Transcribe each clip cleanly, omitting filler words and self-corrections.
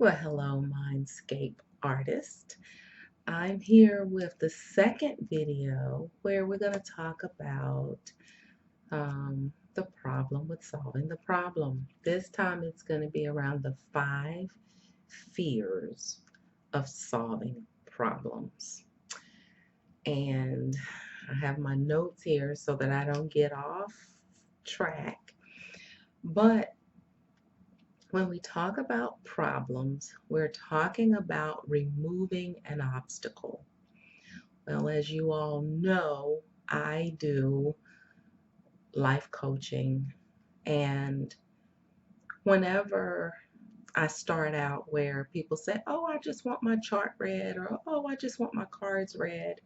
Well, hello, Mindscape artist. I'm here with the second video where we're going to talk about the problem with solving the problem. This time it's going to be around the 5 fears of solving problems. And I have my notes here so that I don't get off track. But when we talk about problems, we're talking about removing an obstacle. Well, as you all know, I do life coaching, and whenever I start out where people say, "Oh, I just want my chart read," or "Oh, I just want my cards read,"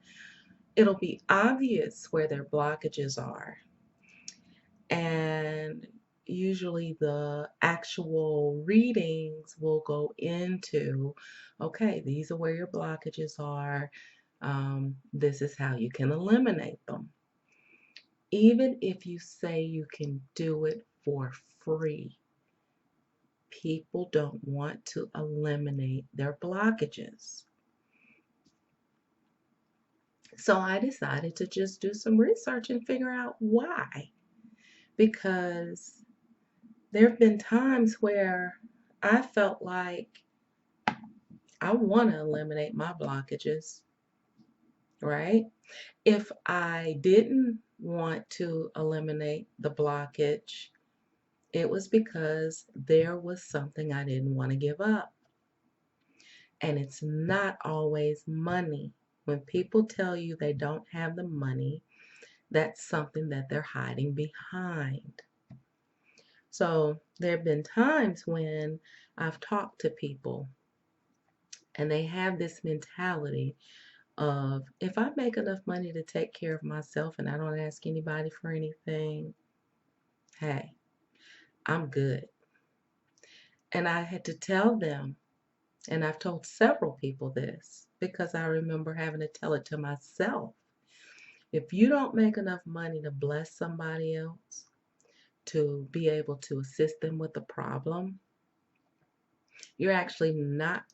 it'll be obvious where their blockages are. And usually the actual readings will go into, okay, these are where your blockages are. This is how you can eliminate them. Even if you say you can do it for free, people don't want to eliminate their blockages. So I decided to just do some research and figure out why. Because there have been times where I felt like I want to eliminate my blockages, right? If I didn't want to eliminate the blockage, it was because there was something I didn't want to give up. And it's not always money. When people tell you they don't have the money, that's something that they're hiding behind. So there have been times when I've talked to people and they have this mentality of, if I make enough money to take care of myself and I don't ask anybody for anything, hey, I'm good. And I had to tell them, and I've told several people this because I remember having to tell it to myself. If you don't make enough money to bless somebody else, to be able to assist them with a problem, you're actually not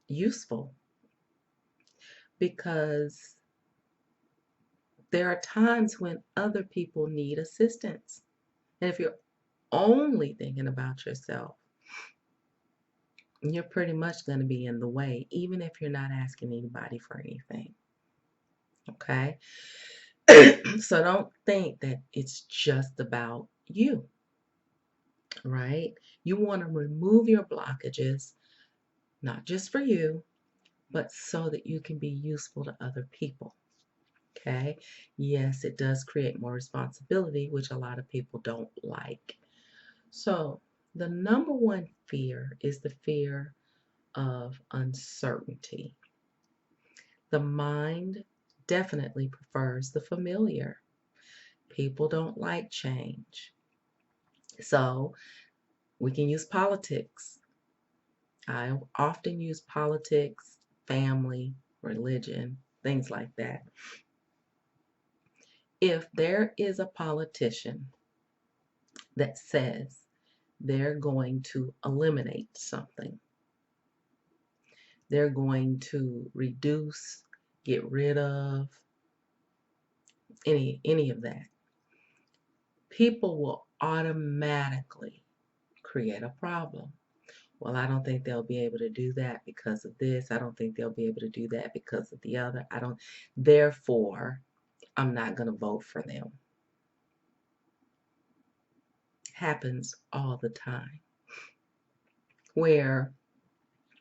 useful, because there are times when other people need assistance. And if you're only thinking about yourself, you're pretty much going to be in the way, even if you're not asking anybody for anything. Okay? So don't think that it's just about you, right? You want to remove your blockages, not just for you, but so that you can be useful to other people. Okay? Yes, it does create more responsibility, which a lot of people don't like. So, the number one fear is the fear of uncertainty. The mind definitely prefers the familiar. People don't like change. So, we can use politics. I often use politics, family, religion, things like that. If there is a politician that says they're going to eliminate something, they're going to reduce, get rid of any of that, people will automatically create a problem. Well, I don't think they'll be able to do that because of this. I don't think they'll be able to do that because of the other. Therefore, I'm not going to vote for them. Happens all the time where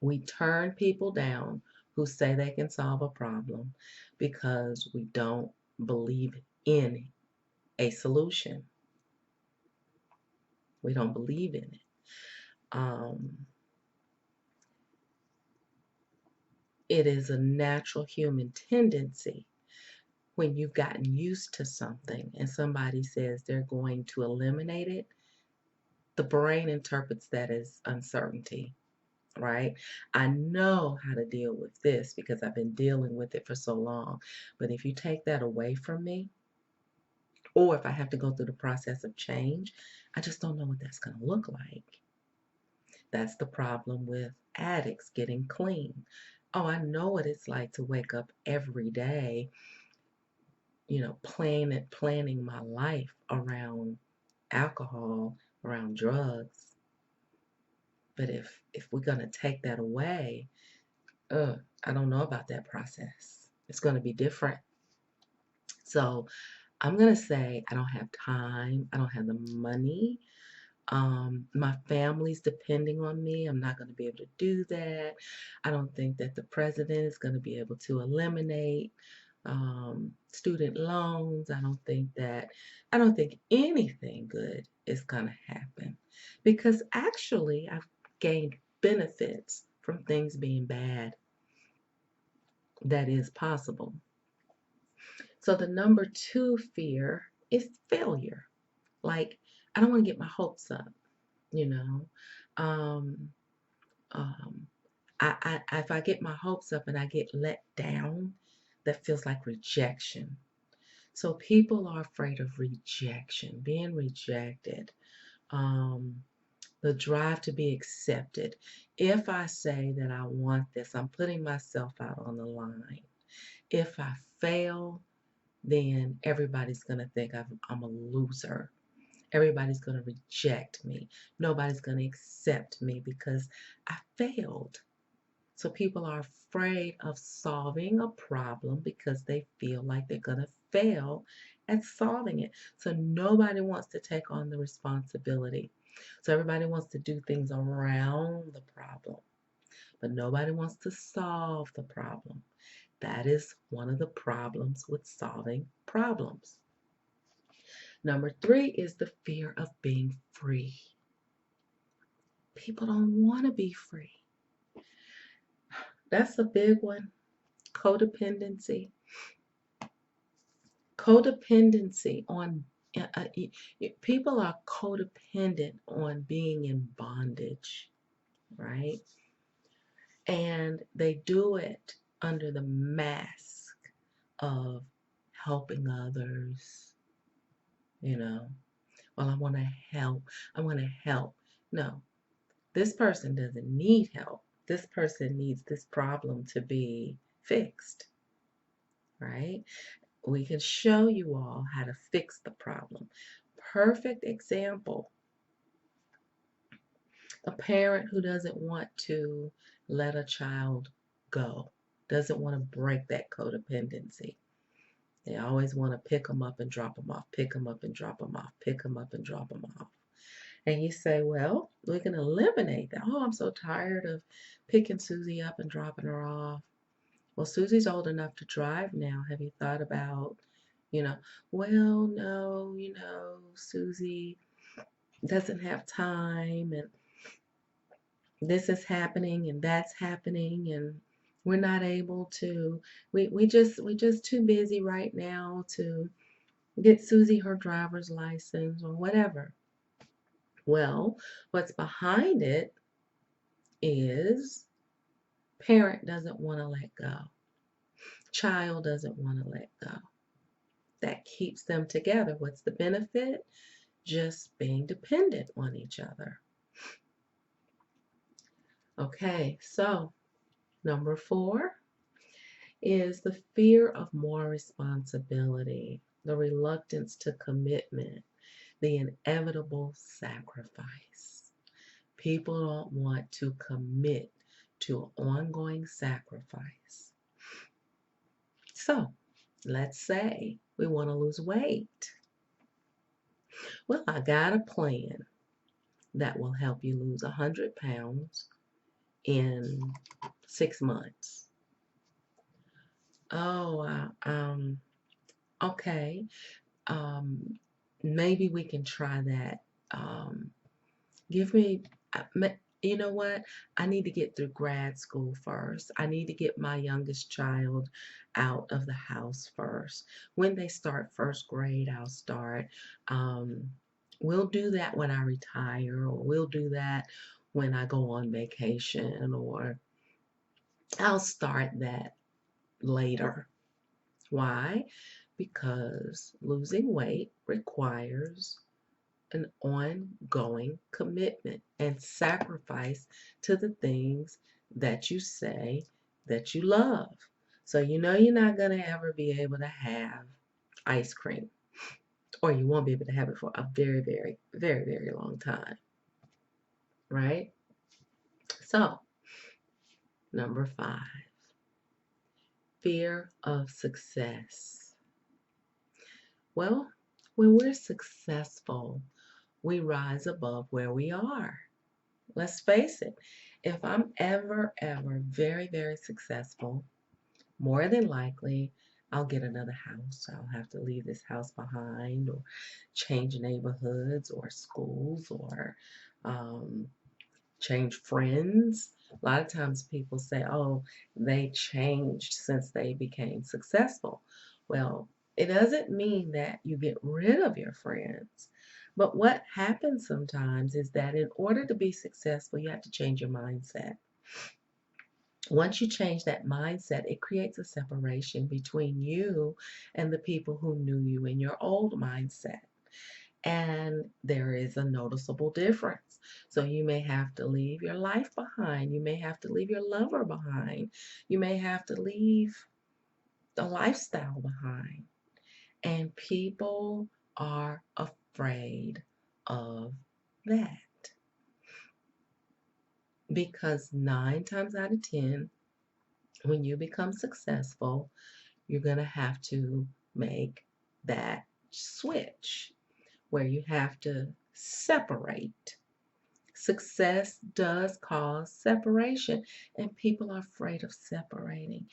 we turn people down who say they can solve a problem because we don't believe in a solution. We don't believe in it. It is a natural human tendency when you've gotten used to something and somebody says they're going to eliminate it, the brain interprets that as uncertainty, right? I know how to deal with this because I've been dealing with it for so long. But if you take that away from me, or if I have to go through the process of change, I just don't know what that's going to look like. That's the problem with addicts getting clean. Oh, I know what it's like to wake up every day, planning my life around alcohol, around drugs. But if we're gonna take that away, I don't know about that process. It's gonna be different. So I'm gonna say I don't have time. I don't have the money. My family's depending on me. I'm not going to be able to do that. I don't think that the president is going to be able to eliminate student loans. I don't think anything good is going to happen because actually I've gained benefits from things being bad. That is possible. So the number two fear is failure. Like, I don't want to get my hopes up, you know. Um, um, if I get my hopes up and I get let down, that feels like rejection. So people are afraid of rejection, being rejected, um, the drive to be accepted. If I say that I want this, I'm putting myself out on the line. If I fail, then everybody's going to think I'm a loser. Everybody's going to reject me. Nobody's going to accept me because I failed. So people are afraid of solving a problem because they feel like they're going to fail at solving it. So nobody wants to take on the responsibility. So everybody wants to do things around the problem, but nobody wants to solve the problem. That is one of the problems with solving problems. Number three is the fear of being free. People don't want to be free. That's a big one. Codependency. Codependency on people are codependent on being in bondage, right? And they do it under the mask of helping others, you know. Well, I want to help. I want to help. No, this person doesn't need help. This person needs this problem to be fixed, right? We can show you all how to fix the problem. Perfect example, a parent who doesn't want to let a child go, doesn't want to break that codependency. They always want to pick them up and drop them off, pick them up and drop them off, pick them up and drop them off. And you say, well, we can eliminate that. Oh, I'm so tired of picking Susie up and dropping her off. Well, Susie's old enough to drive now. Have you thought about, you know, well, no, Susie doesn't have time and this is happening and that's happening and we're not able to we just too busy right now to get Susie her driver's license or whatever. Well, what's behind it is parent doesn't want to let go. Child doesn't want to let go. That keeps them together. What's the benefit? Just being dependent on each other. Okay, so number 4 is the fear of more responsibility, the reluctance to commitment, the inevitable sacrifice. People don't want to commit to ongoing sacrifice. So, let's say we want to lose weight. Well, I got a plan that will help you lose 100 pounds in 6 months. Oh, okay. Um, Maybe we can try that. Give me, you know what? I need to get through grad school first. I need to get my youngest child out of the house first. When they start first grade, I'll start. Um, we'll do that when I retire, or we'll do that when I go on vacation, or I'll start that later. Why? Because losing weight requires an ongoing commitment and sacrifice to the things that you say that you love. So you know you're not going to ever be able to have ice cream, or you won't be able to have it for a very, very, very, very long time, right? So, number 5, fear of success. Well, when we're successful, we rise above where we are. Let's face it. If I'm ever very, very successful, more than likely I'll get another house. I'll have to leave this house behind, or change neighborhoods or schools, or um, change friends. A lot of times people say, oh, they changed since they became successful. Well, it doesn't mean that you get rid of your friends. But what happens sometimes is that in order to be successful, you have to change your mindset. Once you change that mindset, it creates a separation between you and the people who knew you in your old mindset. And there is a noticeable difference. So you may have to leave your life behind. You may have to leave your lover behind. You may have to leave the lifestyle behind. And people are afraid of that because 9 times out of 10, when you become successful, you're going to have to make that switch where you have to separate. Success does cause separation, and people are afraid of separating.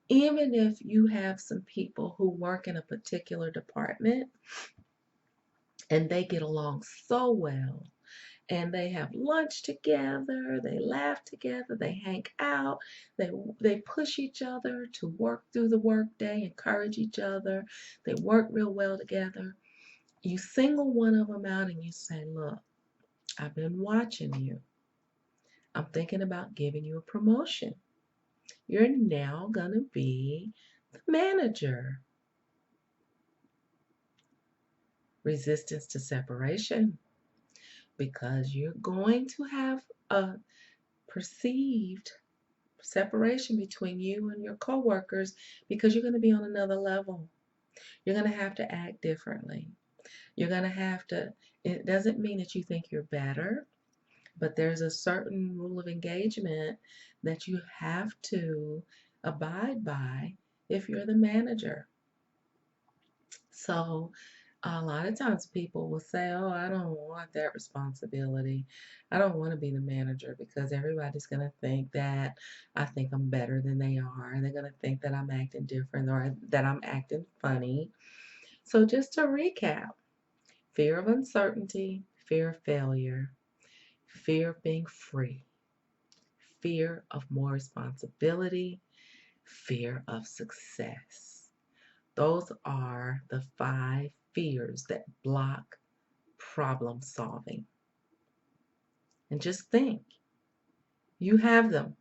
Even if you have some people who work in a particular department and they get along so well, and they have lunch together, they laugh together, they hang out, they push each other to work through the workday, encourage each other, they work real well together. You single one of them out and you say, look, I've been watching you. I'm thinking about giving you a promotion. You're now going to be the manager. Resistance to separation, because you're going to have a perceived separation between you and your coworkers because you're going to be on another level. You're going to have to act differently. You're going to have to, it doesn't mean that you think you're better, but there's a certain rule of engagement that you have to abide by if you're the manager. So a lot of times people will say, oh, I don't want that responsibility. I don't want to be the manager because everybody's going to think that I think I'm better than they are. They're going to think that I'm acting different or that I'm acting funny. So just to recap, fear of uncertainty, fear of failure, fear of being free, fear of more responsibility, fear of success. Those are the 5 fears that block problem solving. And just think, you have them.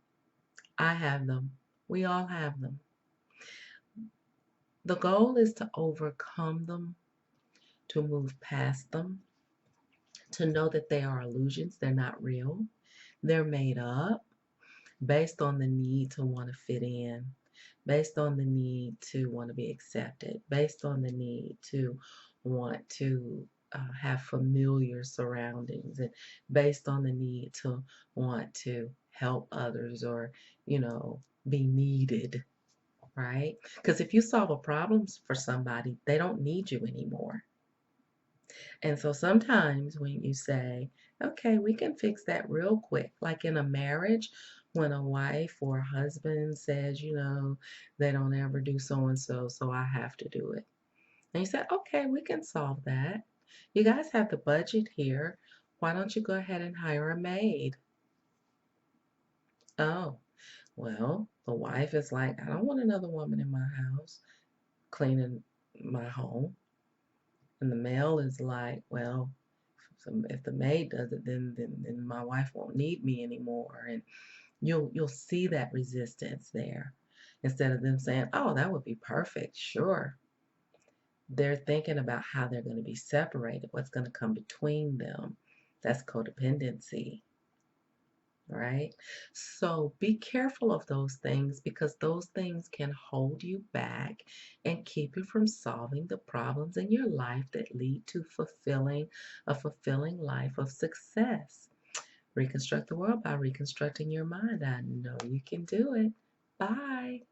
I have them. We all have them. The goal is to overcome them, to move past them, to know that they are illusions. They're not real. They're made up based on the need to want to fit in, based on the need to want to be accepted, based on the need to want to have familiar surroundings, and based on the need to want to help others or, be needed, right? Because if you solve a problem for somebody, they don't need you anymore. And so sometimes when you say, okay, we can fix that real quick, like in a marriage, when a wife or a husband says, they don't ever do so and so, so I have to do it. And you say, okay, we can solve that. You guys have the budget here. Why don't you go ahead and hire a maid? Oh, well, the wife is like, I don't want another woman in my house cleaning my home. And the male is like, well, if the maid does it, then my wife won't need me anymore. And you'll see that resistance there. Instead of them saying, oh, that would be perfect, sure. They're thinking about how they're going to be separated, what's going to come between them. That's codependency, right? So be careful of those things because those things can hold you back and keep you from solving the problems in your life that lead to a fulfilling life of success. Reconstruct the world by reconstructing your mind. I know you can do it. Bye.